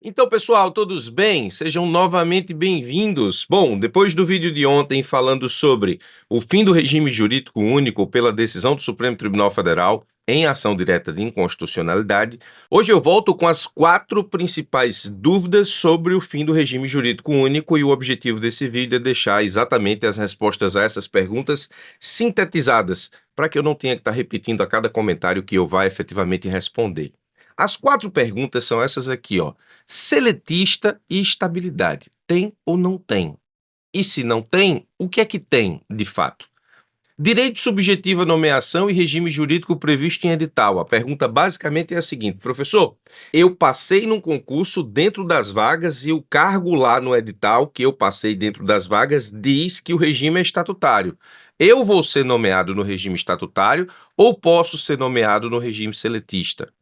Então, pessoal, todos bem? Sejam novamente bem-vindos. Bom, depois do vídeo de ontem falando sobre o fim do regime jurídico único pela decisão do Supremo Tribunal Federal em ação direta de inconstitucionalidade, hoje eu volto com as 4 principais dúvidas sobre o fim do regime jurídico único e o objetivo desse vídeo é deixar exatamente as respostas a essas perguntas sintetizadas, para que eu não tenha que estar repetindo a cada comentário que eu vá efetivamente responder. As 4 perguntas são essas aqui, ó. Seletista e estabilidade. Tem ou não tem? E se não tem, o que é que tem, de fato? Direito subjetivo à nomeação e regime jurídico previsto em edital. A pergunta basicamente é a seguinte: professor, eu passei num concurso dentro das vagas e o cargo lá no edital que eu passei dentro das vagas diz que o regime é estatutário. Eu vou ser nomeado no regime estatutário ou posso ser nomeado no regime seletista?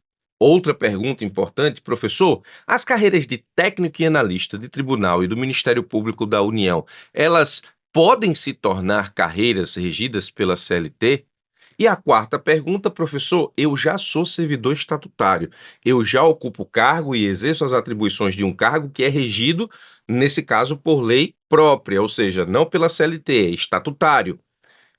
Outra pergunta importante, professor: as carreiras de técnico e analista de tribunal e do Ministério Público da União, elas podem se tornar carreiras regidas pela CLT? E a quarta pergunta, professor: eu já sou servidor estatutário, eu já ocupo cargo e exerço as atribuições de um cargo que é regido, nesse caso, por lei própria, ou seja, não pela CLT, é estatutário.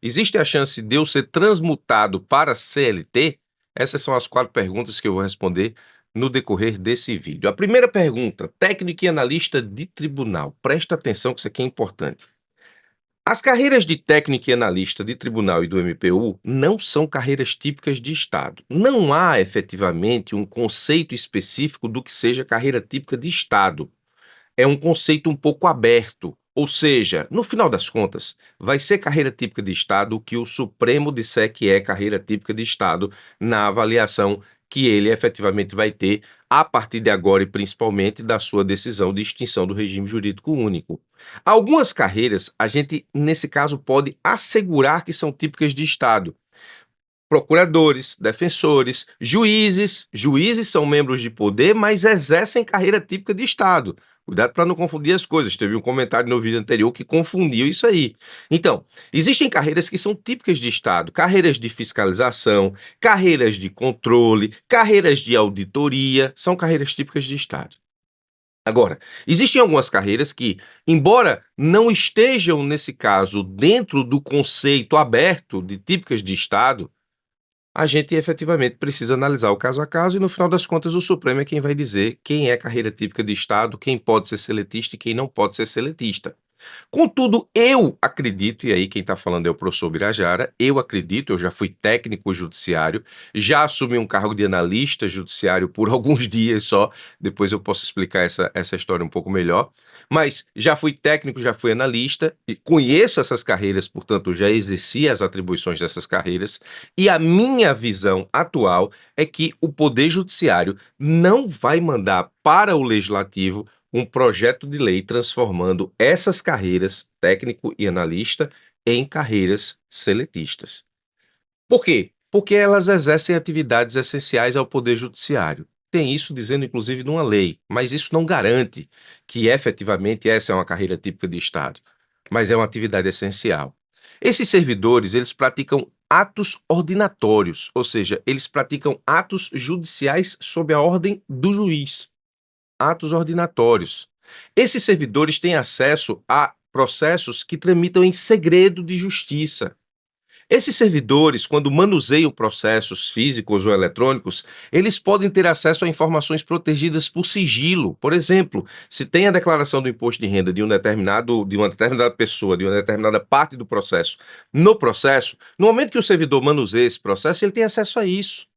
Existe a chance de eu ser transmutado para CLT? Essas são as 4 perguntas que eu vou responder no decorrer desse vídeo. A primeira pergunta: técnico e analista de tribunal. Presta atenção que isso aqui é importante. As carreiras de técnico e analista de tribunal e do MPU não são carreiras típicas de Estado. Não há efetivamente um conceito específico do que seja carreira típica de Estado. É um conceito um pouco aberto, ou seja, no final das contas, vai ser carreira típica de Estado o que o Supremo disser que é carreira típica de Estado na avaliação que ele efetivamente vai ter a partir de agora e principalmente da sua decisão de extinção do regime jurídico único. Algumas carreiras a gente, nesse caso, pode assegurar que são típicas de Estado. Procuradores, defensores, juízes. Juízes são membros de poder, mas exercem carreira típica de Estado. Cuidado para não confundir as coisas. Teve um comentário no vídeo anterior que confundiu isso aí. Então, existem carreiras que são típicas de Estado: carreiras de fiscalização, carreiras de controle, carreiras de auditoria, são carreiras típicas de Estado. Agora, existem algumas carreiras que, embora não estejam, nesse caso, dentro do conceito aberto de típicas de Estado, a gente efetivamente precisa analisar o caso a caso e, no final das contas, o Supremo é quem vai dizer quem é carreira típica de Estado, quem pode ser seletista e quem não pode ser seletista. Contudo, eu acredito, e aí quem está falando é o professor Birajara, eu acredito, eu já fui técnico judiciário, já assumi um cargo de analista judiciário por alguns dias só, depois eu posso explicar essa história um pouco melhor, mas já fui técnico, já fui analista, e conheço essas carreiras, portanto já exerci as atribuições dessas carreiras, e a minha visão atual é que o Poder Judiciário não vai mandar para o Legislativo um projeto de lei transformando essas carreiras, técnico e analista, em carreiras seletistas. Por quê? Porque elas exercem atividades essenciais ao Poder Judiciário. Tem isso dizendo, inclusive, numa lei, mas isso não garante que efetivamente essa é uma carreira típica de Estado, mas é uma atividade essencial. Esses servidores, eles praticam atos ordinatórios, ou seja, eles praticam atos judiciais sob a ordem do juiz. Atos ordinatórios. Esses servidores têm acesso a processos que tramitam em segredo de justiça. Esses servidores, quando manuseiam processos físicos ou eletrônicos, eles podem ter acesso a informações protegidas por sigilo. Por exemplo, se tem a declaração do imposto de renda de de uma determinada pessoa, de uma determinada parte do processo, no processo, no momento que o servidor manuseia esse processo, ele tem acesso a isso.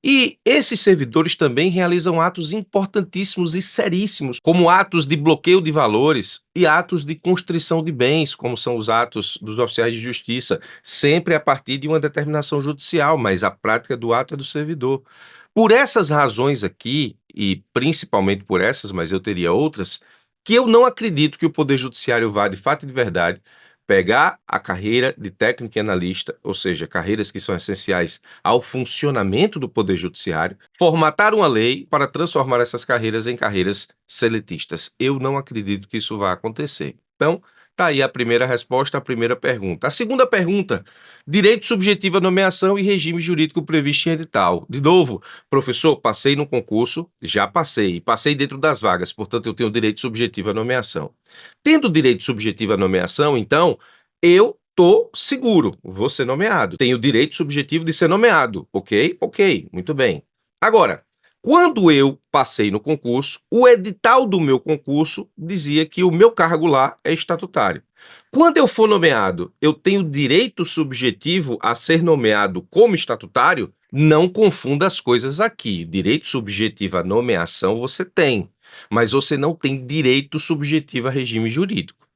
E esses servidores também realizam atos importantíssimos e seríssimos, como atos de bloqueio de valores e atos de constrição de bens, como são os atos dos oficiais de justiça, sempre a partir de uma determinação judicial, mas a prática do ato é do servidor. Por essas razões aqui, e principalmente por essas, mas eu teria outras, que eu não acredito que o Poder Judiciário vá, de fato e de verdade, pegar a carreira de técnico e analista, ou seja, carreiras que são essenciais ao funcionamento do Poder Judiciário, formatar uma lei para transformar essas carreiras em carreiras seletistas. Eu não acredito que isso vá acontecer. Então, Tá aí a primeira resposta à primeira pergunta. A segunda pergunta, direito subjetivo à nomeação e regime jurídico previsto em edital. De novo, professor, passei no concurso, já passei, passei dentro das vagas, portanto eu tenho direito subjetivo à nomeação. Tendo direito subjetivo à nomeação, então, eu tô seguro, vou ser nomeado. Tenho direito subjetivo de ser nomeado, ok? Ok, muito bem. Agora, quando eu passei no concurso, o edital do meu concurso dizia que o meu cargo lá é estatutário. Quando eu for nomeado, eu tenho direito subjetivo a ser nomeado como estatutário? Não confunda as coisas aqui. Direito subjetivo à nomeação você tem, mas você não tem direito subjetivo a regime jurídico.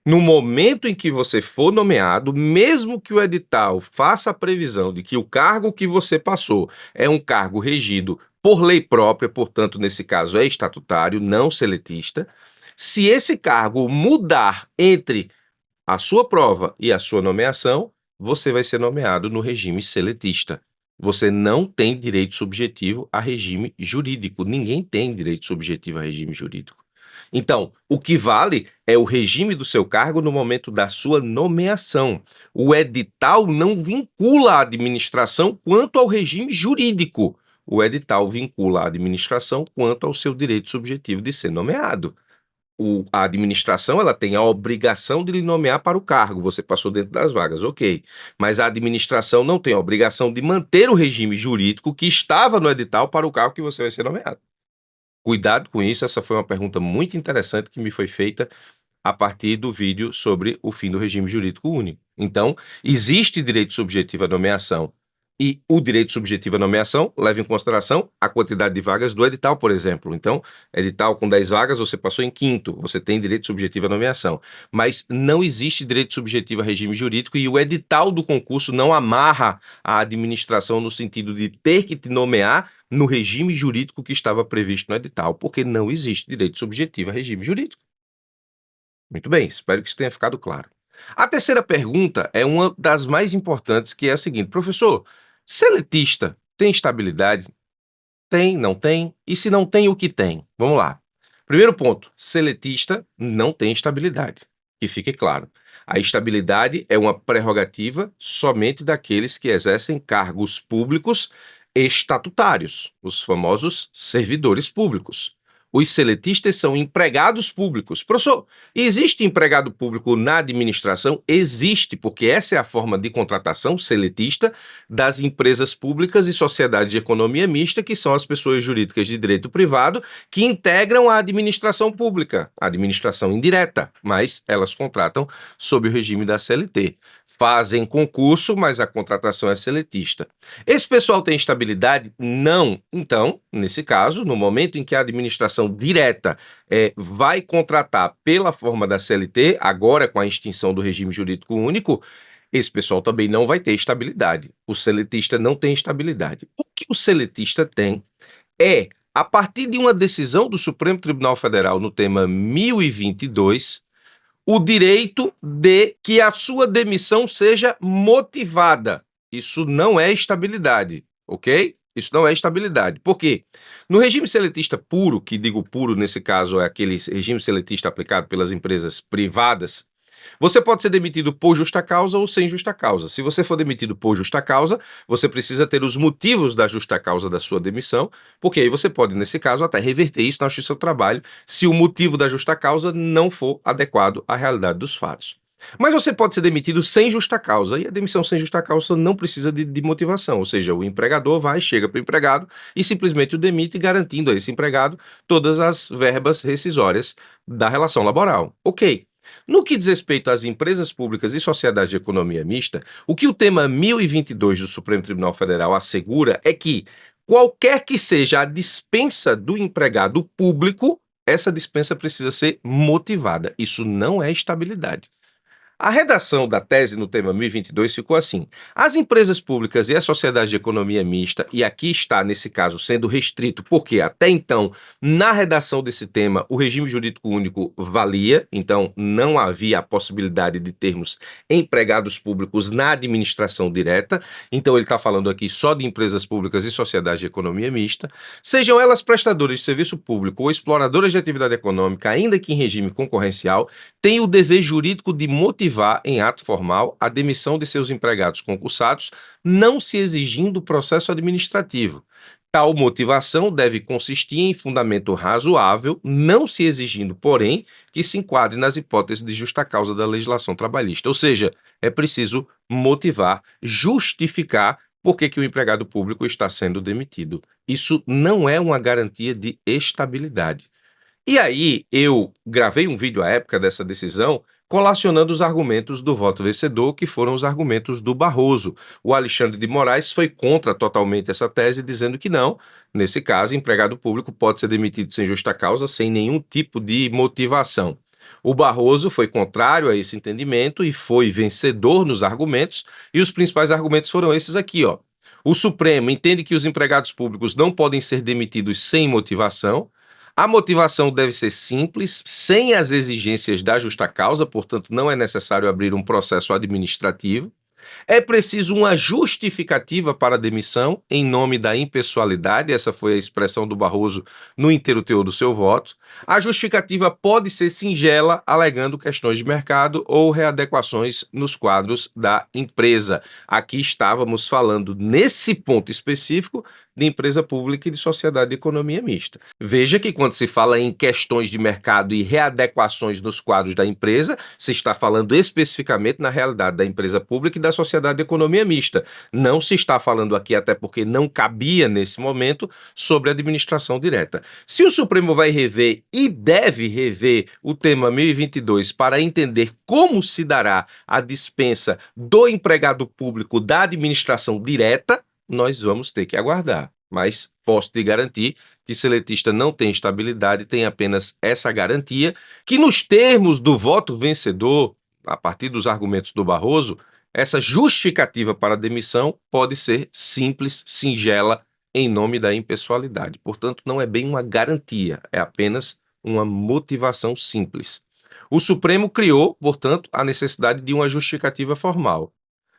No momento em que você for nomeado, mesmo que o edital faça a previsão de que o cargo que você passou é um cargo regido por lei própria, portanto, nesse caso é estatutário, não seletista, se esse cargo mudar entre a sua prova e a sua nomeação, você vai ser nomeado no regime seletista. Você não tem direito subjetivo a regime jurídico. Ninguém tem direito subjetivo a regime jurídico. Então, o que vale é o regime do seu cargo no momento da sua nomeação. O edital não vincula a administração quanto ao regime jurídico. O edital vincula a administração quanto ao seu direito subjetivo de ser nomeado. A administração ela tem a obrigação de lhe nomear para o cargo, você passou dentro das vagas, ok. Mas a administração não tem a obrigação de manter o regime jurídico que estava no edital para o cargo que você vai ser nomeado. Cuidado com isso, essa foi uma pergunta muito interessante que me foi feita a partir do vídeo sobre o fim do regime jurídico único. Então, existe direito subjetivo à nomeação. E o direito subjetivo à nomeação leva em consideração a quantidade de vagas do edital, por exemplo. Então, edital com 10 vagas, você passou em quinto, você tem direito subjetivo à nomeação. Mas não existe direito subjetivo a regime jurídico e o edital do concurso não amarra a administração no sentido de ter que te nomear no regime jurídico que estava previsto no edital, porque não existe direito subjetivo a regime jurídico. Muito bem, espero que isso tenha ficado claro. A terceira pergunta é uma das mais importantes, que é a seguinte: professor, seletista tem estabilidade? Tem, não tem? E se não tem, o que tem? Vamos lá. Primeiro ponto: seletista não tem estabilidade. Que fique claro. A estabilidade é uma prerrogativa somente daqueles que exercem cargos públicos estatutários, os famosos servidores públicos. Os seletistas são empregados públicos. Professor, existe empregado público na administração? Existe, porque essa é a forma de contratação seletista das empresas públicas e sociedades de economia mista, que são as pessoas jurídicas de direito privado que integram a administração pública, a administração indireta, mas elas contratam sob o regime da CLT. Fazem concurso, mas a contratação é seletista. Esse pessoal tem estabilidade? Não. Então, nesse caso, no momento em que a administração direta vai contratar pela forma da CLT, agora com a extinção do regime jurídico único, esse pessoal também não vai ter estabilidade. O seletista não tem estabilidade. O que o seletista tem é, a partir de uma decisão do Supremo Tribunal Federal no tema 1022, o direito de que a sua demissão seja motivada. Isso não é estabilidade, ok? Isso não é estabilidade. Por quê? No regime seletista puro, que digo puro nesse caso é aquele regime seletista aplicado pelas empresas privadas, você pode ser demitido por justa causa ou sem justa causa. Se você for demitido por justa causa, você precisa ter os motivos da justa causa da sua demissão, porque aí você pode, nesse caso, até reverter isso na Justiça do Trabalho, se o motivo da justa causa não for adequado à realidade dos fatos. Mas você pode ser demitido sem justa causa, e a demissão sem justa causa não precisa de motivação, ou seja, o empregador chega para o empregado e simplesmente o demite, garantindo a esse empregado todas as verbas rescisórias da relação laboral. Ok. No que diz respeito às empresas públicas e sociedades de economia mista, o que o tema 1022 do Supremo Tribunal Federal assegura é que qualquer que seja a dispensa do empregado público, essa dispensa precisa ser motivada. Isso não é estabilidade. A redação da tese no tema 1022 ficou assim: as empresas públicas e a sociedade de economia mista, e aqui está, nesse caso, sendo restrito, porque até então, na redação desse tema, o regime jurídico único valia, então não havia a possibilidade de termos empregados públicos na administração direta, então ele está falando aqui só de empresas públicas e sociedade de economia mista, sejam elas prestadoras de serviço público ou exploradoras de atividade econômica, ainda que em regime concorrencial, têm o dever jurídico de motivar em ato formal a demissão de seus empregados concursados, não se exigindo processo administrativo. Tal motivação deve consistir em fundamento razoável, não se exigindo, porém, que se enquadre nas hipóteses de justa causa da legislação trabalhista. Ou seja, é preciso motivar, justificar por que o empregado público está sendo demitido. Isso não é uma garantia de estabilidade. E aí, eu gravei um vídeo à época dessa decisão, colacionando os argumentos do voto vencedor, que foram os argumentos do Barroso. O Alexandre de Moraes foi contra totalmente essa tese, dizendo que não, nesse caso, empregado público pode ser demitido sem justa causa, sem nenhum tipo de motivação. O Barroso foi contrário a esse entendimento e foi vencedor nos argumentos, e os principais argumentos foram esses aqui, ó. O Supremo entende que os empregados públicos não podem ser demitidos sem motivação. A motivação deve ser simples, sem as exigências da justa causa, portanto, não é necessário abrir um processo administrativo. É preciso uma justificativa para a demissão em nome da impessoalidade, essa foi a expressão do Barroso no inteiro teor do seu voto. A justificativa pode ser singela, alegando questões de mercado ou readequações nos quadros da empresa. Aqui estávamos falando, nesse ponto específico, de empresa pública e de sociedade de economia mista. Veja que quando se fala em questões de mercado e readequações nos quadros da empresa, se está falando especificamente na realidade da empresa pública e da sociedade de economia mista. Não se está falando aqui, até porque não cabia nesse momento, sobre administração direta. Se o Supremo vai rever e deve rever o tema 1022 para entender como se dará a dispensa do empregado público da administração direta, nós vamos ter que aguardar. Mas posso te garantir que seletista não tem estabilidade, tem apenas essa garantia, que nos termos do voto vencedor, a partir dos argumentos do Barroso, essa justificativa para a demissão pode ser simples, singela, em nome da impessoalidade. Portanto, não é bem uma garantia, é apenas uma motivação simples. O Supremo criou, portanto, a necessidade de uma justificativa formal.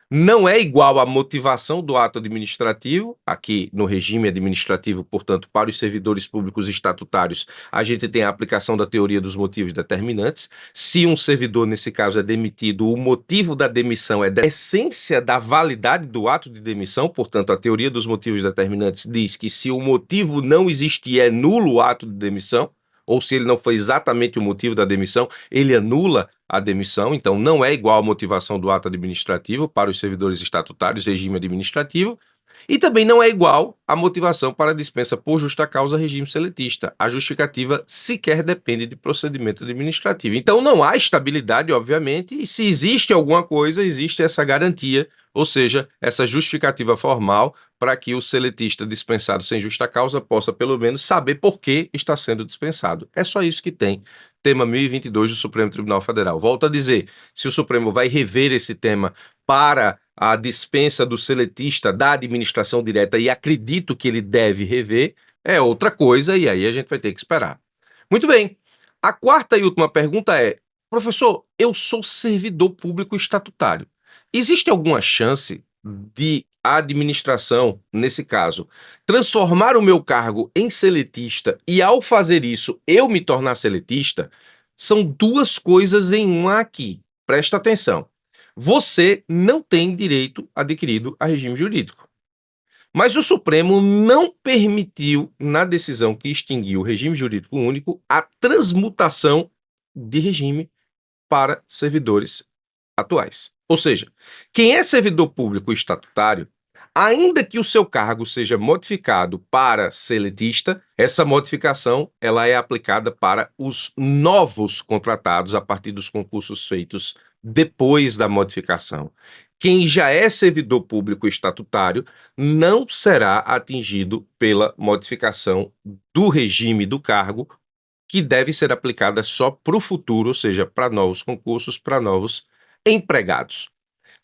Não é igual à motivação do ato administrativo, aqui no regime administrativo, portanto, para os servidores públicos estatutários, a gente tem a aplicação da teoria dos motivos determinantes. Se um servidor, nesse caso, é demitido, o motivo da demissão é da essência da validade do ato de demissão, portanto, a teoria dos motivos determinantes diz que se o motivo não existir, é nulo o ato de demissão, ou se ele não foi exatamente o motivo da demissão, ele anula a demissão, então não é igual à motivação do ato administrativo para os servidores estatutários, regime administrativo, e também não é igual à motivação para a dispensa por justa causa, regime seletista. A justificativa sequer depende de procedimento administrativo. Então não há estabilidade, obviamente, e se existe alguma coisa, existe essa garantia, ou seja, essa justificativa formal para que o seletista dispensado sem justa causa possa, pelo menos, saber por que está sendo dispensado. É só isso que tem. Tema 1022 do Supremo Tribunal Federal. Volto a dizer, se o Supremo vai rever esse tema para a dispensa do seletista da administração direta, e acredito que ele deve rever, é outra coisa, e aí a gente vai ter que esperar. Muito bem. A quarta e última pergunta é: professor, eu sou servidor público estatutário. Existe alguma chance de a administração, nesse caso, transformar o meu cargo em seletista e, ao fazer isso, eu me tornar seletista? São duas coisas em uma aqui. Presta atenção. Você não tem direito adquirido a regime jurídico. Mas o Supremo não permitiu, na decisão que extinguiu o regime jurídico único, a transmutação de regime para servidores atuais. Ou seja, quem é servidor público estatutário, ainda que o seu cargo seja modificado para seletista, essa modificação ela é aplicada para os novos contratados a partir dos concursos feitos depois da modificação. Quem já é servidor público estatutário não será atingido pela modificação do regime do cargo, que deve ser aplicada só para o futuro, ou seja, para novos concursos, para novos empregados.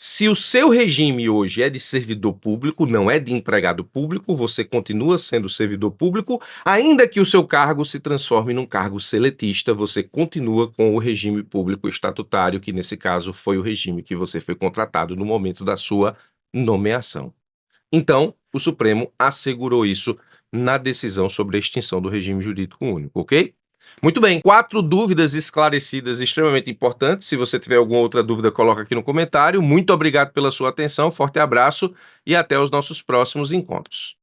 Se o seu regime hoje é de servidor público, não é de empregado público, você continua sendo servidor público, ainda que o seu cargo se transforme num cargo seletista, você continua com o regime público estatutário, que nesse caso foi o regime que você foi contratado no momento da sua nomeação. Então, o Supremo assegurou isso na decisão sobre a extinção do regime jurídico único, ok? Muito bem, 4 dúvidas esclarecidas extremamente importantes. Se você tiver alguma outra dúvida, coloca aqui no comentário. Muito obrigado pela sua atenção, forte abraço e até os nossos próximos encontros.